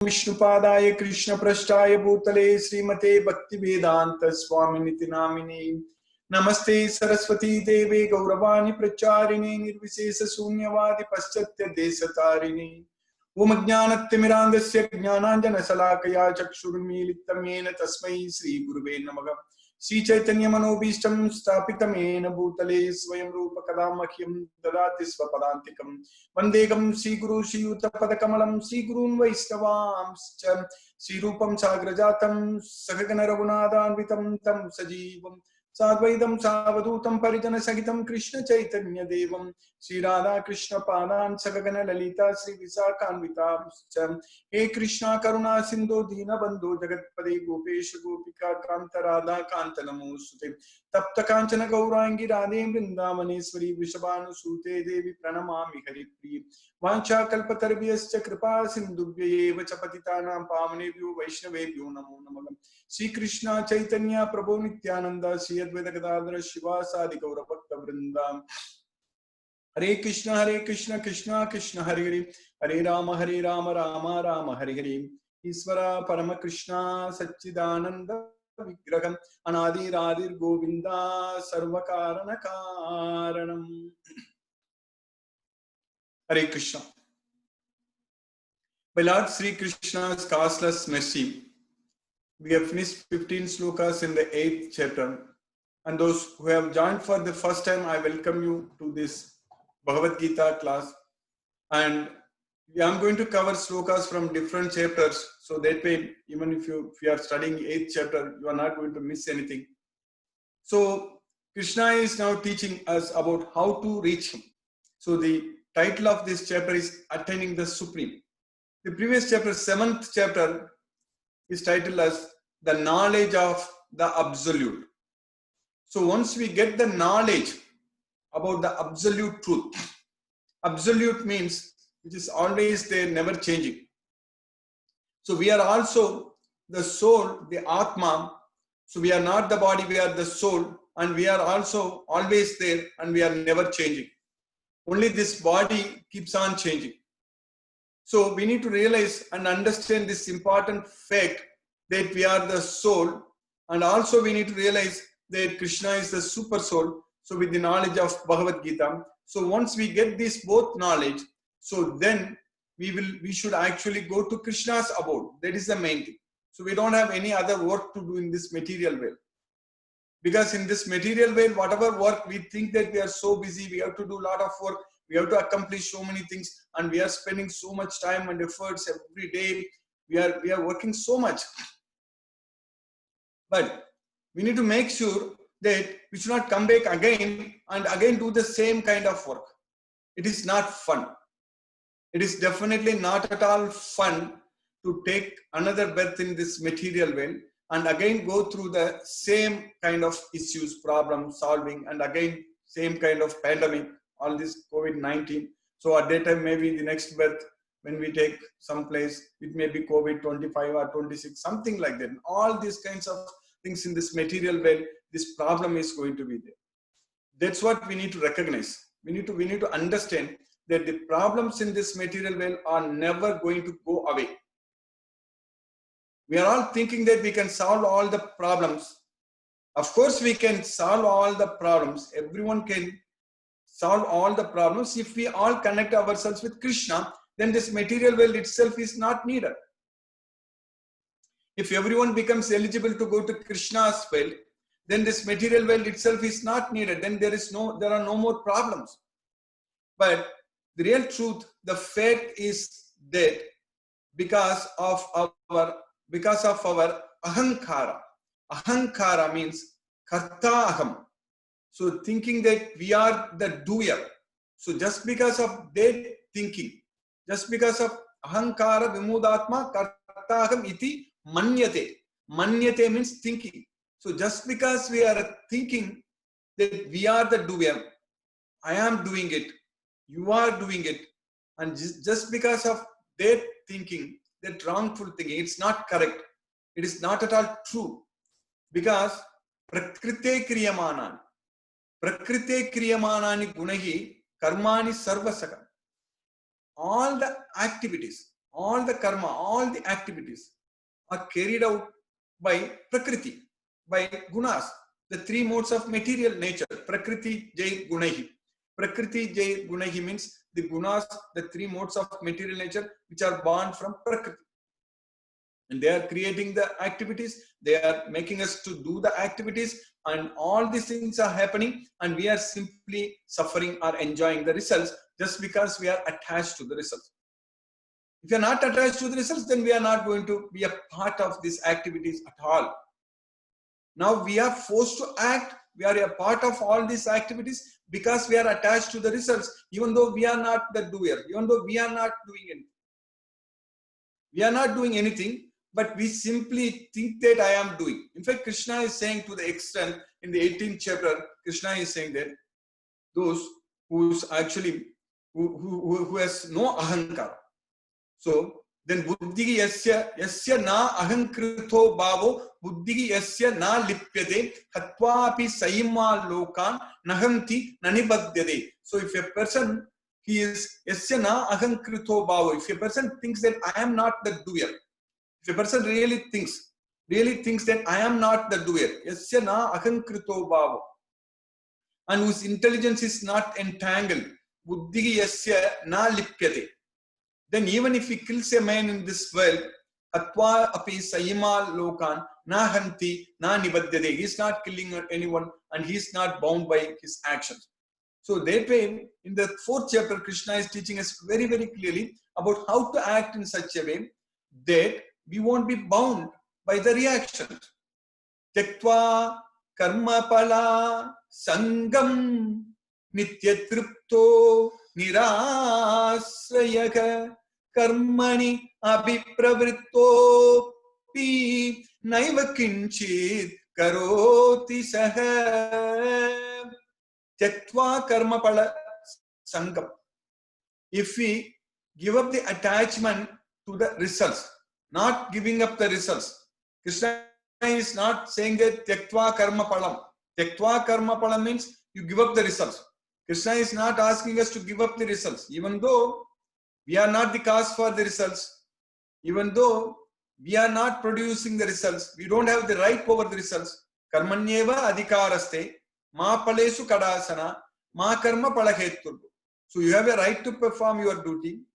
विष्णुपादाय कृष्णपृष्ठाय भूतले श्रीमते भक्तिवेदांत स्वामिनिति नामिने नमस्ते सरस्वती देवे गौरवाणी प्रचारिणे निर्विशेष शून्यवादि पश्चात्य देशतारिणे ओम ज्ञानतिमिरान्धस्य ज्ञानाञ्जनशलाकया चक्षुरुन्मीलितं येन तस्मै श्रीगुरुवे नमः। श्री चैतन्य मनोभीष्टं स्थापितं येन भूतले स्वयं रूप कदा मह्यं ददाति स्वपदान्तिकं वन्देकं श्रीगुरु श्रीयुतपदकमलं श्रीगुरून् वैष्णवांश्च श्रीरूपं साग्रजातं सगगण रघुनाथान्वितं तं सजीवं साद्वैतं सावधूतं परिजनसहितं कृष्ण चैतन्य देवं श्री राधा कृष्ण पादान् सगगण ललिता श्री विशाखान्वितांश्च हे कृष्णा करुणा सिंधु दीनबंधु जगत्पदे गोपेश गोपिका कांत राधा कांत नमोस्तुते तप्त कांचन गौरांगी राधे वृंदावनेश्वरी वृषभानुसूते देवी प्रणमामि हरिप्रिये वाञ्छाकल्पतरुभ्यश्च कृपा सिन्धुभ्यैव च पतितानां पावनेभ्यो वैष्णवेभ्यो नमो नमः। श्री कृष्ण चैतन्य प्रभु नित्यानंद श्री अद्वैत गदाधर शिवासादि गौर भक्त वृंदा हरे कृष्ण कृष्ण कृष्ण हरे हरे हरे राम राम राम हरे हरे। ईश्वर परम कृष्ण सच्चिदानंद विग्रहम अनादिरादिर गोविंदा सर्व कारण कारणम। हरे Krishna. By Lord Sri Krishna's causeless mercy, we have finished 15 slokas in the 8th chapter. And those who have joined for the first time, I welcome you to this Bhagavad Gita class. And I am going to cover slokas from different chapters. So that way, even if you are studying 8th chapter, you are not going to miss anything. So Krishna is now teaching us about how to reach him. So the title of this chapter is Attaining the Supreme. The previous chapter, 7th chapter, is titled as The Knowledge of the Absolute. So once we get the knowledge about the absolute truth, absolute means which is always there, never changing. So we are also the soul, the Atma. So we are not the body, we are the soul, and we are also always there and we are never changing. Only this body keeps on changing. So we need to realize and understand this important fact that we are the soul, and also we need to realize that Krishna is the super soul. So with the knowledge of Bhagavad Gita, so once we get this both knowledge, so then we should actually go to Krishna's abode. That is the main thing. So we don't have any other work to do in this material world. Because in this material world, whatever work we think that we are so busy, we have to do a lot of work, we have to accomplish so many things, and we are spending so much time and efforts every day. We are working so much. But we need to make sure that we should not come back again and again do the same kind of work. It is not fun. It is definitely not at all fun to take another birth in this material world and again go through the same kind of issues, problem solving, and again same kind of pandemic, all this COVID-19. So at that time, maybe the next birth, when we take some place, it may be COVID-25 or 26, something like that. All these kinds of things in this material world, this problem is going to be there. That's what we need to recognize. We need to understand that the problems in this material world are never going to go away. We are all thinking that we can solve all the problems. Of course, we can solve all the problems. Everyone can solve all the problems. If we all connect ourselves with Krishna, then this material world itself is not needed. If everyone becomes eligible to go to Krishna's world, then this material world itself is not needed. Then there are no more problems. But the real truth, the fact is that because of our ahankara. Ahankara means karta aham. So thinking that we are the doer. So just because of that thinking, just because of ahankara vimudatma karta aham iti manyate. Manyate means thinking. So just because we are thinking that we are the doer, I am doing it, you are doing it, and just because of that thinking, that wrongful thinking, it's not correct. It is not at all true. Because prakrite kriyamanani gunahi karmani sarvasakam. All the activities, all the karma, all the activities are carried out by Prakriti, by gunas, the three modes of material nature. Prakriti, Jai, Gunahi. Prakriti, Jai, Gunahi means the gunas, the three modes of material nature which are born from Prakriti. And they are creating the activities, they are making us to do the activities, and all these things are happening, and we are simply suffering or enjoying the results just because we are attached to the results. If you are not attached to the results, then we are not going to be a part of these activities at all. Now we are forced to act, we are a part of all these activities because we are attached to the results, even though we are not the doer, even though we are not doing anything. We are not doing anything, but we simply think that I am doing. In fact, Krishna is saying to the extent, in the 18th chapter, Krishna is saying that those who has no ahankara. So then buddhi yasya na ahankrito bhavo buddhi yasya na lipyate hatva api sayima lokan nahanti nanibadhyate. So if a person, he is yasya na ahankrito bhavo, if a person thinks that I am not the doer, if a person really thinks that I am not the doer, yasya na ahankrito bhavo, and whose intelligence is not entangled, buddhi yasya na lipyate, then even if he kills a man in this world, atva api sayima lokan na hanti na nibadhyate, he is not killing anyone and he is not bound by his actions. So that way, in the 4th chapter, Krishna is teaching us very, very clearly about how to act in such a way that we won't be bound by the reactions. Tyaktva karma pala sangam nityatripto nirasrayaka karmani abhipravritto pi naiva kinchit karoti saha. Tyaktva karma pala sangam. If we give up the attachment to the results, not giving up the results. Krishna is not saying that tyaktva karma palam. Tyaktva karma palam means you give up the results. Krishna is not asking us to give up the results, even though we are not the cause for the results, even though we are not producing the results, we don't have the right over the results. Karmanyeva adhikaraste ma palesu kadasana ma karma palahetur. So you have a right to perform your duty,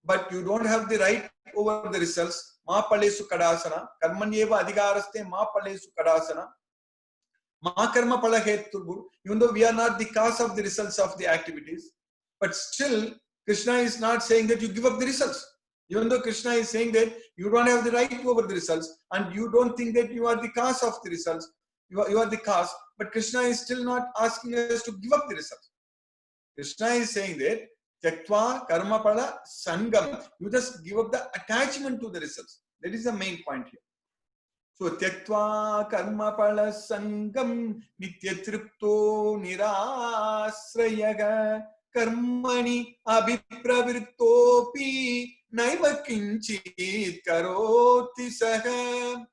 but you don't have the right over the results. Ma palesu kadasana, karmanyeva adhikaraste ma palesu kadasana, ma karma palahetur. Even though we are not the cause of the results of the activities, but still Krishna is not saying that you give up the results. Even though Krishna is saying that you don't have the right over the results and you don't think that you are the cause of the results, you are the cause, but Krishna is still not asking us to give up the results. Krishna is saying that Tyaktva karma pala sangam, you just give up the attachment to the results. That is the main point here. So Tyaktva karma pala sangam nityatripto nirasrayaga karmani abhipravrittopi naiva kinchit karoti saha.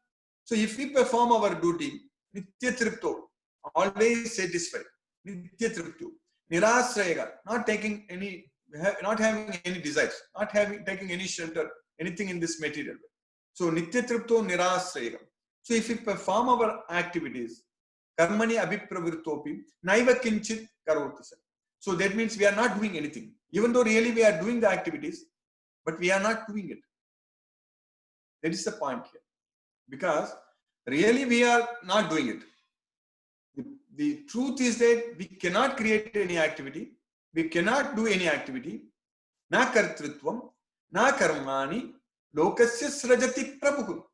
So if we perform our duty, nityatripto, always satisfied, nityatripto, nirasrayaga, not having any desires, not taking any shelter, anything in this material. So nityatripto nirasrayaga. So if we perform our activities, karmani abhipravrittopi naiva kinchit karoti saha. So that means we are not doing anything, even though really we are doing the activities, but we are not doing it. That is the point here, because really we are not doing it. The truth is that we cannot create any activity, we cannot do any activity. Na kartritvam, na karmani, lokasya srajati prabhu.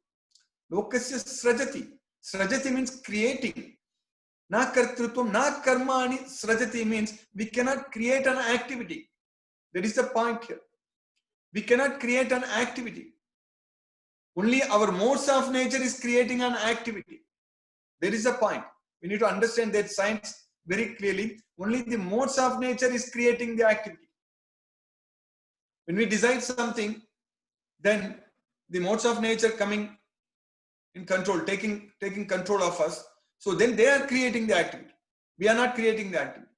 Lokasya srajati. Srajati means creating. Na kartrutvam, na karmani srajati means we cannot create an activity. That is the point here. We cannot create an activity. Only our modes of nature is creating an activity. That is the point. We need to understand that science very clearly. Only the modes of nature is creating the activity. When we decide something, then the modes of nature coming in control, taking control of us. So then they are creating the activity. We are not creating the activity.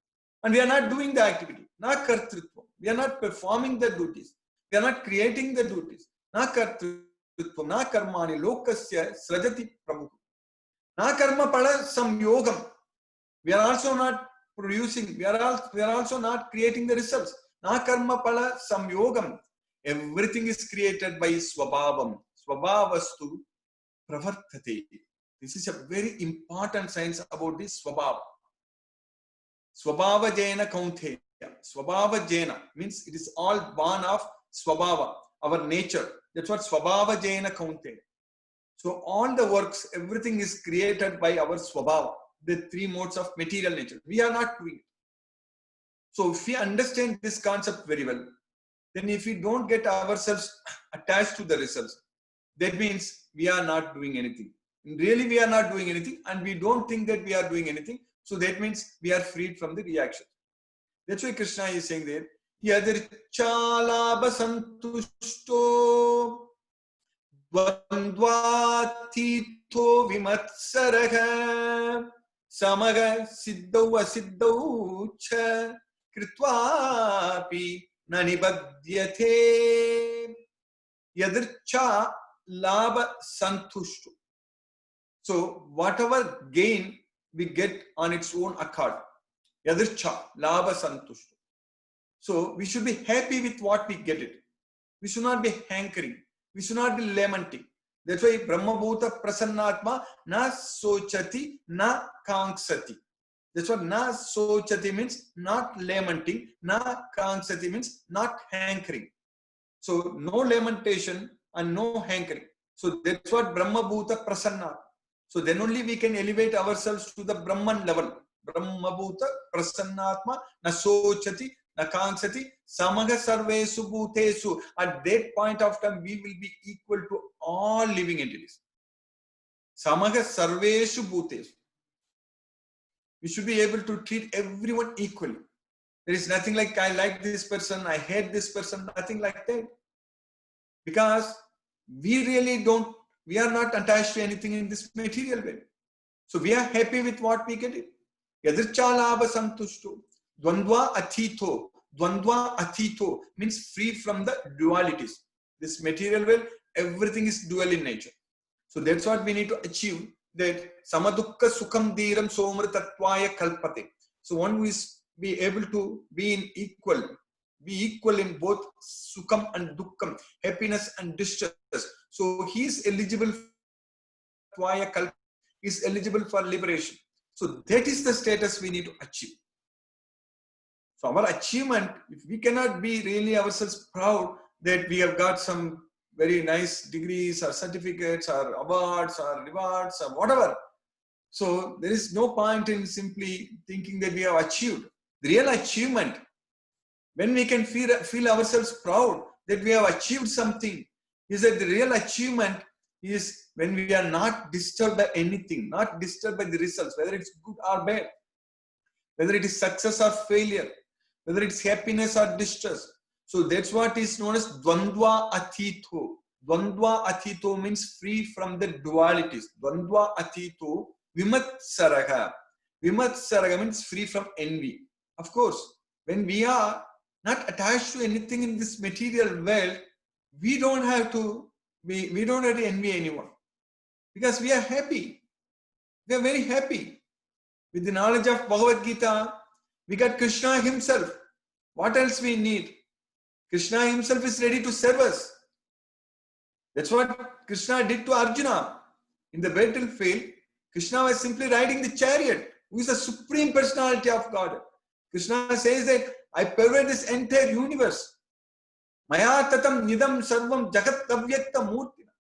And we are not doing the activity. Na kartrutva. We are not performing the duties. We are not creating the duties. na kartritvam, na karmani lokasya srajati prabhu. Na karma pala samyogam. We are also not producing, we are also not creating the results. Na karma pala samyogam. Everything is created by swabhavam. Swabhavastu pravartate. This is a very important science about this swabhava. Swabhava jena kaunteya. Swabhava jena means it is all born of swabhava, our nature. That's what swabhava jena kaunteya. So all the works, everything is created by our swabhava, the three modes of material nature. We are not doing it. So if we understand this concept very well, then if we don't get ourselves attached to the results, that means we are not doing anything. Really, we are not doing anything, and we don't think that we are doing anything. So that means we are freed from the reaction. That's why Krishna is saying there, Yadirchalabha santushto dvandvatito vimatsaraha samaga siddhau asiddhau cha kritvapi nanibadhyate. Yadircha labha santushto. So whatever gain we get on its own accord. Yadircha labha santushto. So we should be happy with what we get it. We should not be hankering. We should not be lamenting. That's why Brahma Bhuta Prasannatma na sochati na kanksati. That's what na sochati means, not lamenting. Na kanksati means not hankering. So no lamentation and no hankering. So that's what Brahma Bhuta Prasanna. So then only we can elevate ourselves to the Brahman level. Brahma Bhuta Prasannatma na sochati na kanksati samaga sarvesu bhutesu. At that point of time, we will be equal to all living entities. Samaga sarvesu bhutesu. We should be able to treat everyone equally. There is nothing like I like this person, I hate this person, nothing like that. Because we really don't, we are not attached to anything in this material way. So we are happy with what we get. Yadirchalabha santushto. Dvandva athito. Dvandva athito means free from the dualities. This material world, everything is dual in nature. So that's what we need to achieve. That samadukka sukham dhiram somritatvaya kalpate. So one who is be able to be equal in both sukham and dukkham, happiness and distress. So he is eligible for kalpate, is eligible for liberation. So that is the status we need to achieve. So our achievement, if we cannot be really ourselves proud that we have got some very nice degrees or certificates or awards or rewards or whatever. So there is no point in simply thinking that we have achieved. The real achievement, when we can feel ourselves proud that we have achieved something, is that the real achievement is when we are not disturbed by anything, not disturbed by the results, whether it's good or bad, whether it is success or failure, whether it's happiness or distress. So that's what is known as Dvandva Athito. Dvandva Athito means free from the dualities. Dvandva Athito Vimatsaraga. Vimatsaraga means free from envy. Of course, when we are not attached to anything in this material world, we don't have to envy anyone. Because we are happy. We are very happy. With the knowledge of Bhagavad Gita, we got Krishna himself. What else we need? Krishna himself is ready to serve us. That's what Krishna did to Arjuna. In the battlefield, Krishna was simply riding the chariot, who is the supreme personality of God. Krishna says that I pervade this entire universe. Maya tatam nidam sarvam jagat avyakta murtina.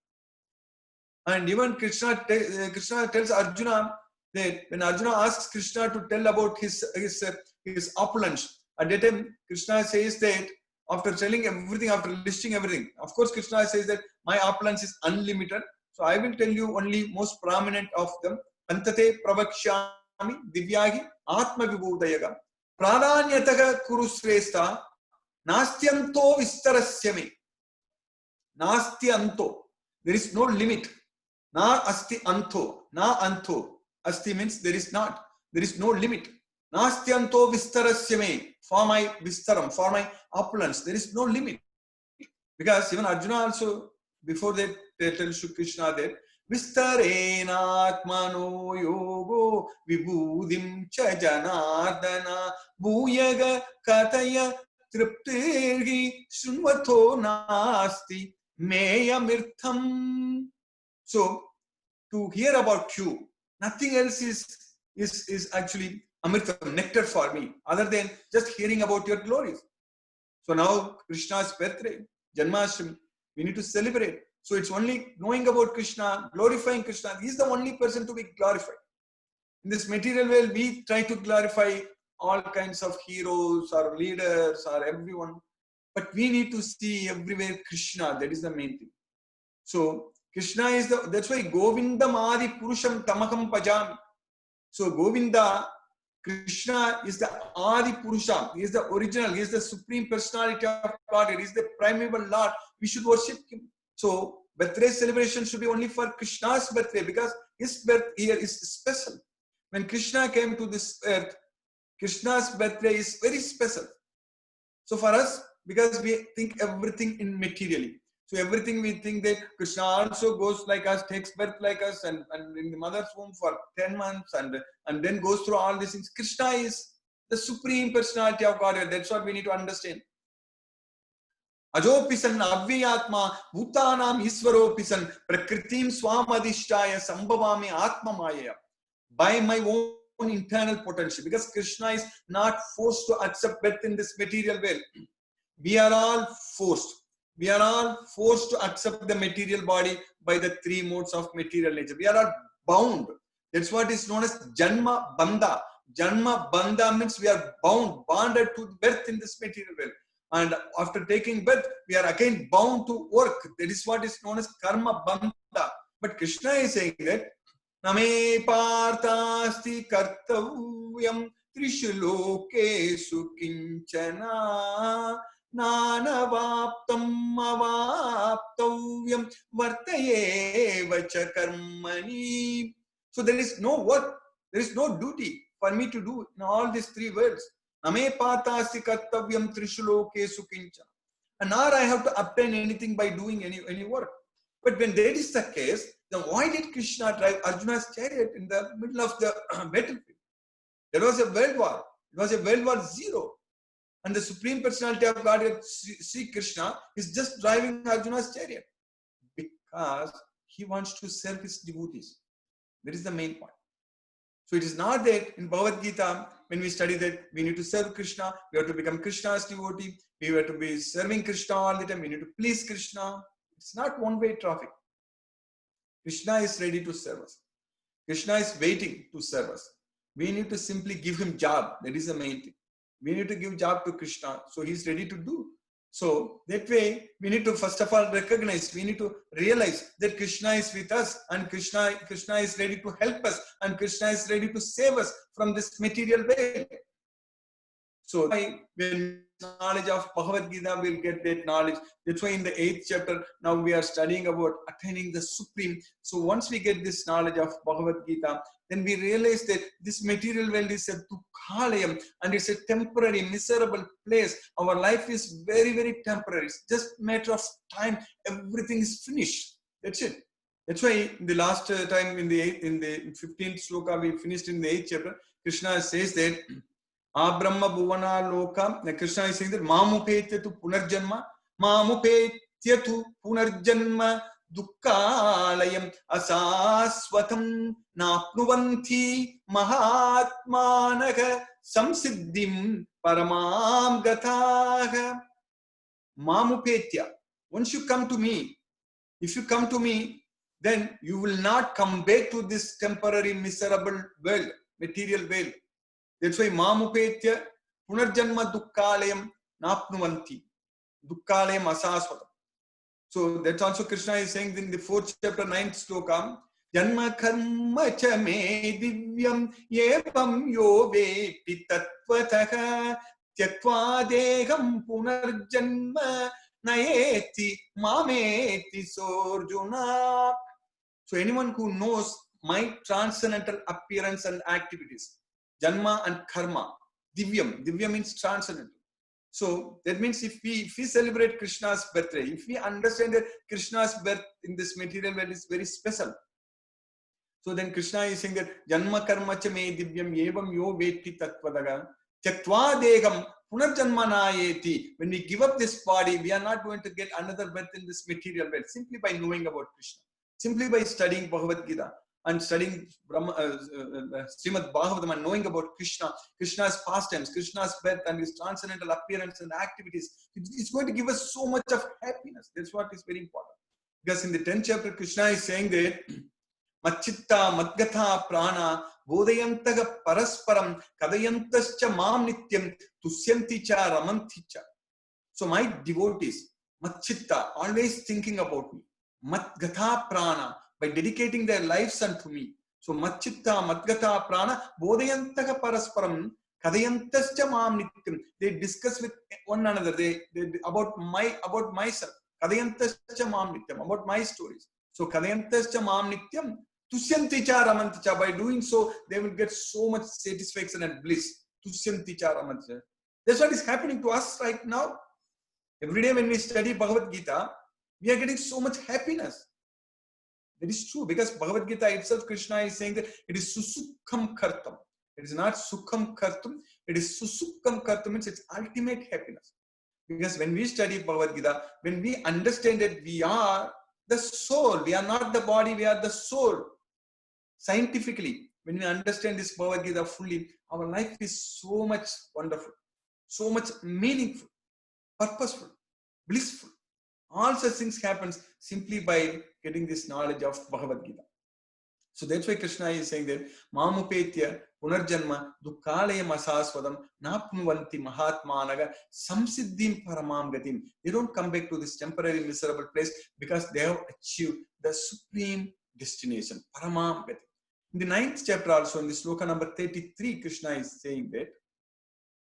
And even Krishna tells Arjuna that when Arjuna asks Krishna to tell about his opulence, at that time Krishna says that after telling everything, after listing everything, of course Krishna says that my opulence is unlimited. So I will tell you only most prominent of them. Antate pravakshami divyahi atma vibhudayaga pradanyataga kuru shrestha nastyanto vistarasyami. Nastyanto. There is no limit. Na asti anto. Na anto. Asti means there is not. There is no limit. Nastyanto vistarasyame. For my vistaram, for my opulence, there is no limit. Because even Arjuna also before that, they tell Shri Krishna that Vistarenatmano yogo vibhudim cha janardana bhuyaga kataya triptirhi shunvato nasti meyamirtham. So, to hear about you, nothing else is actually amritam, nectar for me, other than just hearing about your glories. So now Krishna's birthday, Janmashtami, we need to celebrate. So it's only knowing about Krishna, glorifying Krishna. He is the only person to be glorified. In this material world, we try to glorify all kinds of heroes or leaders or everyone. But we need to see everywhere Krishna. That is the main thing. So Krishna is that's why Govindam Adi Purusham Tamakam Pajami. So Govinda, Krishna is the Adi Purusha. He is the original. He is the supreme personality of God. He is the primeval Lord. We should worship him. So birthday celebration should be only for Krishna's birthday, because his birth here is special. When Krishna came to this earth, Krishna's birthday is very special. So for us, because we think everything in materially. So everything we think that Krishna also goes like us, takes birth like us, and in the mother's womb for 10 months, and then goes through all these things. Krishna is the supreme personality of God. That's what we need to understand. Ajopisan avyatma bhutanam iswaropisan prakritim swamadishtaya sambhavami atma maya. By my own internal potential, because Krishna is not forced to accept birth in this material world. We are all forced. We are all forced to accept the material body by the three modes of material nature. We are all bound. That's what is known as Janma Bandha. Janma Bandha means we are bonded to birth in this material world. And after taking birth, we are again bound to work. That is what is known as Karma Bandha. But Krishna is saying that Name partasti kartavyam trishu lokesu kinchana nanavaptam avaptavyam vartayeva cha karmani. So there is no work, there is no duty for me to do in all these three words. Name partasti kartavyam trishu lokesu kinchana. And not I have to obtain anything by doing any work. But when that is the case, then why did Krishna drive Arjuna's chariot in the middle of the battlefield? There was a world war. It was a world war zero. And the Supreme Personality of God, Sri Krishna, is just driving Arjuna's chariot. Because he wants to serve his devotees. That is the main point. So it is not that in Bhagavad Gita, when we study that we need to serve Krishna, we have to become Krishna's devotee, we have to be serving Krishna all the time, we need to please Krishna. It's not one-way traffic. Krishna is ready to serve us. Krishna is waiting to serve us. We need to simply give him job. That is the main thing. We need to give job to Krishna. So he's ready to do. So that way, we need to first of all recognize, we need to realize that Krishna is with us, and Krishna is ready to help us, and Krishna is ready to save us from this material world. So when knowledge of Bhagavad Gita, we'll get that knowledge. That's why in the 8th chapter, now we are studying about attaining the Supreme. So once we get this knowledge of Bhagavad Gita, then we realize that this material world is a dukhalayam, and it's a temporary, miserable place. Our life is very, very temporary. It's just a matter of time. Everything is finished. That's it. That's why the last time in the 15th sloka, we finished in the 8th chapter, Krishna says that Abrahma Bhuvana Loka, Krishna is saying that Mamupetya tu Punarjanma, Mamupetya tu Punarjanma Dukkalayam Asaswatam Napnuvanti Mahatmanaka Samsiddhim Paramam Gataha. Mamupetya. Once you come to me, if you come to me, then you will not come back to this temporary, miserable world, material world. That's why Mamupetya Punarjanma Dukkalayam Napnuvanti. Dukkalayam Asaswatam. So that's also Krishna is saying in the 4th chapter, 9th sloka. Janma karma cha me divyam yevam yo veti tattvataha tyaktva deham punarjanma nayeti mameti sorjuna. So anyone who knows my transcendental appearance and activities, Janma and Karma, Divyam. Divyam means transcendental. So that means if we celebrate Krishna's birthday, if we understand that Krishna's birth in this material world is very special, so then Krishna is saying that Janma karma cha me divyam evam yo veti tatvadaga tyaktva deham punarjanmanayeti. When we give up this body, we are not going to get another birth in this material world simply by knowing about Krishna, simply by studying Bhagavad Gita and studying Srimad Bhagavatam and knowing about Krishna, Krishna's pastimes, Krishna's birth and his transcendental appearance and activities. It's going to give us so much of happiness. That's what is very important. Because in the 10th chapter, Krishna is saying that Machitta Madgatha Prana Bodayantaga Parasparam Kadayantascha Mam Nityam Tusyanticha Ramanticha. So my devotees, Machitta, always thinking about me. Madgatha Prana, by dedicating their lives unto me. So Machitta Madgatha Prana Bodayantaga Parasparam Kadayantascha Mam Nityam. They discuss with one another they about myself. Kadayantascha Mam Nityam, about my stories. So Kadayantascha Mam Nityam Tusyanticha Ramanticha. By doing so, they will get so much satisfaction and bliss. Tusyanticha Ramanticha. That's what is happening to us right now. Every day when we study Bhagavad Gita, we are getting so much happiness. That is true, because Bhagavad Gita itself, Krishna is saying that it is Susukham Kartam. It is not Sukham Kartam, it is Susukham Kartam, means it's ultimate happiness. Because when we study Bhagavad Gita, when we understand that we are the soul, we are not the body, we are the soul. Scientifically, when we understand this Bhagavad Gita fully, our life is so much wonderful, so much meaningful, purposeful, blissful. All such things happen simply by getting this knowledge of Bhagavad Gita. So that's why Krishna is saying that Mamupetya Punarjanma Dukkalayam Asaswadam Napnuvanti Mahatmanaga Samsiddhim Paramam Gatim. They don't come back to this temporary miserable place because they have achieved the supreme destination, Paramam Gatim. In the 9th chapter also, in the sloka number 33, Krishna is saying that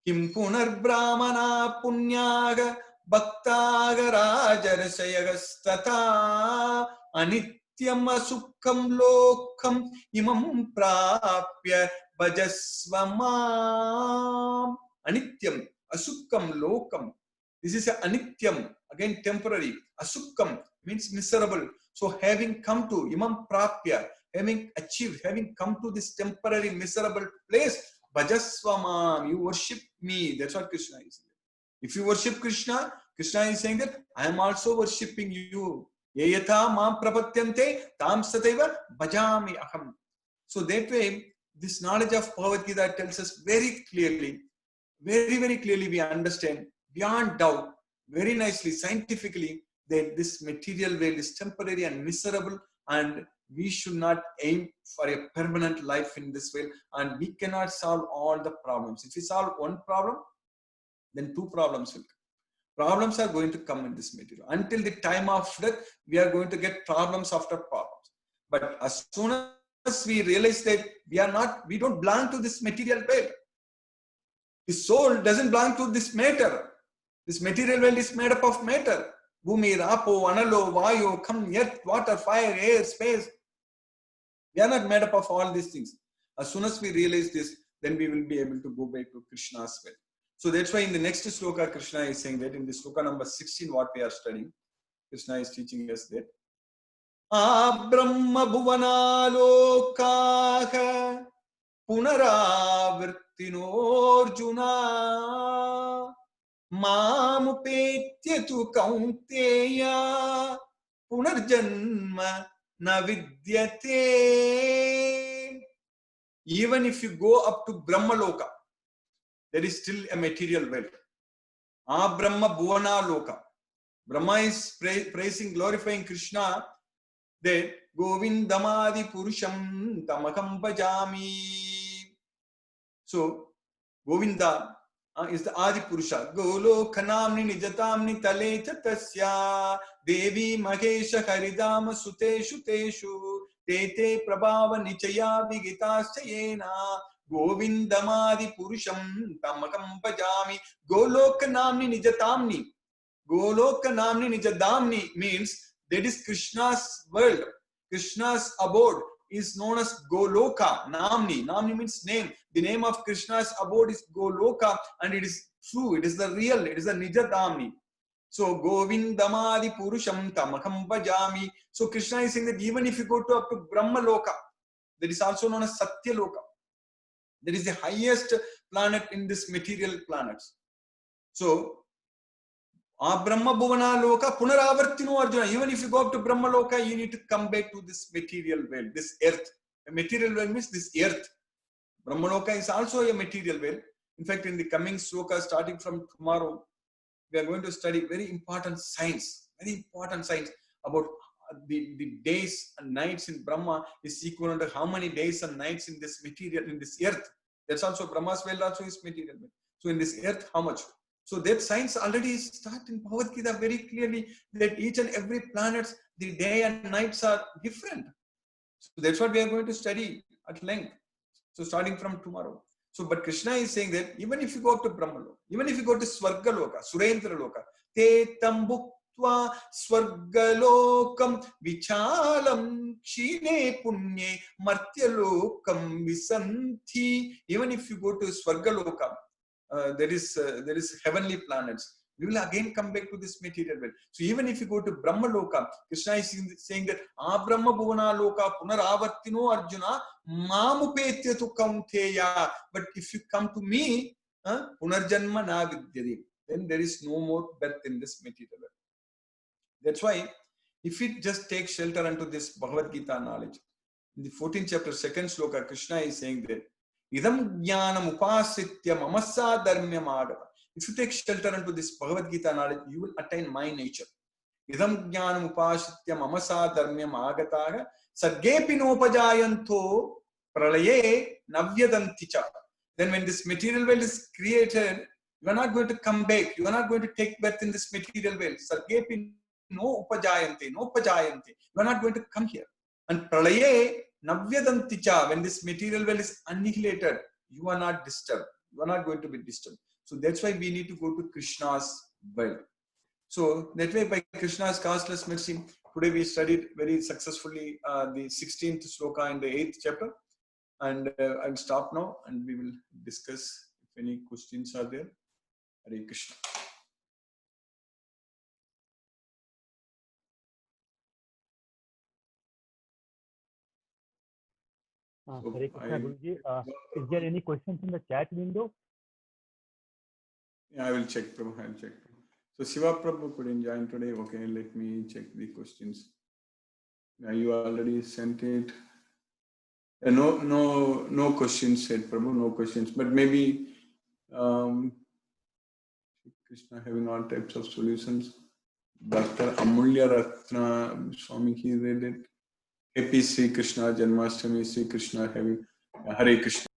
Kim Punar Brahmana Punyaga Bhaktaga Rajarasayagastata Anityam Asukham Lokam Imam Prapya Bhajasvamam. Anityam Asukham Lokam. This is a Anityam, again temporary. Asukham means miserable. So having come to Imam Prapya, having achieved, having come to this temporary miserable place, Bhajasvamam, you worship me. That's what Krishna is saying. If you worship Krishna, Krishna is saying that I am also worshipping you. Yayatha mam prapatyante tam sataiva bhajami aham. So that way, this knowledge of Bhagavad Gita tells us very clearly, very clearly we understand beyond doubt, very nicely, scientifically, that this material world is temporary and miserable, and we should not aim for a permanent life in this world, and we cannot solve all the problems. If we solve one problem, then two problems will come. Problems are going to come in this material. Until the time of death, we are going to get problems after problems. But as soon as we realize that we don't belong to this material world. The soul doesn't belong to this matter. This material world is made up of matter. Bhumi, Rapo, Analo, Vayu, come, earth, water, fire, air, space. We are not made up of all these things. As soon as we realize this, then we will be able to go back to Krishna's will. So that's why in the next sloka, Krishna is saying that in the sloka number 16, what we are studying, Krishna is teaching us that Brahma Bhuvana Lokaha Punaravirtinorjuna Mamupetya tu Kaunteya Punarjanma Navidyate. Even if you go up to Brahma Loka, there is still a material world. Brahma Bhuvana Loka. Brahma is praising, glorifying Krishna that Govindamadi Purusham Tamakam Bhajami. So, Govinda is the Adi Purusha. Golo Kanamni Nijatamni Tale Chatasya Devi Mahesha Haridama Suteshu Teshu Tete Prabhava Nichaya Vigitasayena Govindamadi Purusham Tamakam Bhajami. Goloka Namni Nijatamni. Goloka Namni Nijadamni means that is Krishna's world, Krishna's abode, is known as Goloka, Namni. Namni means name. The name of Krishna's abode is Goloka, and it is true. It is the real. It is the Nija Namni. So Govindamadi Purusham Tamakam Bhajami. So Krishna is saying that even if you go to up to Brahma Loka, that is also known as Satya Loka. That is the highest planet in this material planets. So Brahma Bhuvana Loka Punaravartino Arjuna. Even if you go up to Brahma Loka, you need to come back to this material world, this earth. A material world means this earth. Brahma Loka is also a material world. In fact, in the coming sloka, starting from tomorrow, we are going to study very important science about the days and nights in Brahma is equivalent to how many days and nights in this material, in this earth. That's also Brahma's world also is material world. So in this earth, how much? So that science already starts in Bhagavad Gita very clearly that each and every planet, the day and nights are different. So that's what we are going to study at length. So starting from tomorrow. So, but Krishna is saying that even if you go up to Brahma Loka, even if you go to Swarga Loka, Surendra Loka, te tambukva Swargalokam vichalam kshine punye martyalokam visanthi. Even if you go to Swarga Loka, there is heavenly planets. We will again come back to this material world. So even if you go to Brahma Loka, Krishna is saying that Brahma Bhuvana Loka Punaravartino Arjuna Mamupetya tu Kaunteya. But if you come to me, Punarjanma na vidyadi, then there is no more birth in this material world. That's why if we just take shelter unto this Bhagavad Gita knowledge, in the 14th chapter, 2nd sloka, Krishna is saying that Idam jnanam upasritya mamasa dharmyam agata. If you take shelter into this Bhagavad Gita knowledge, you will attain my nature. Idam jnanam upasritya mamasa dharmyam agataha sargepi nopajayanto pralaye navyadanticha. Then when this material world is created, you are not going to come back. You are not going to take birth in this material world. Sargepi no upajayante. You are not going to come here. And pralaye navyadanticha, when this material world is annihilated, you are not disturbed. You are not going to be disturbed. So that's why we need to go to Krishna's world. So that way, by Krishna's causeless mercy, today we studied very successfully the 16th sloka in the 8th chapter. And I'll stop now and we will discuss if any questions are there. Hare Krishna. Hare Krishna, Guruji. Is there any questions in the chat window? Yeah, I will check, Prabhu. I will check. So Shiva Prabhu couldn't join today. Okay, let me check the questions. Yeah, you already sent it. No questions said, Prabhu. No questions. But maybe Krishna having all types of solutions. Dr. Amulya Ratna Swami, he read it. Happy Sri Krishna Janmashtami, Sri Krishna having Hare Krishna.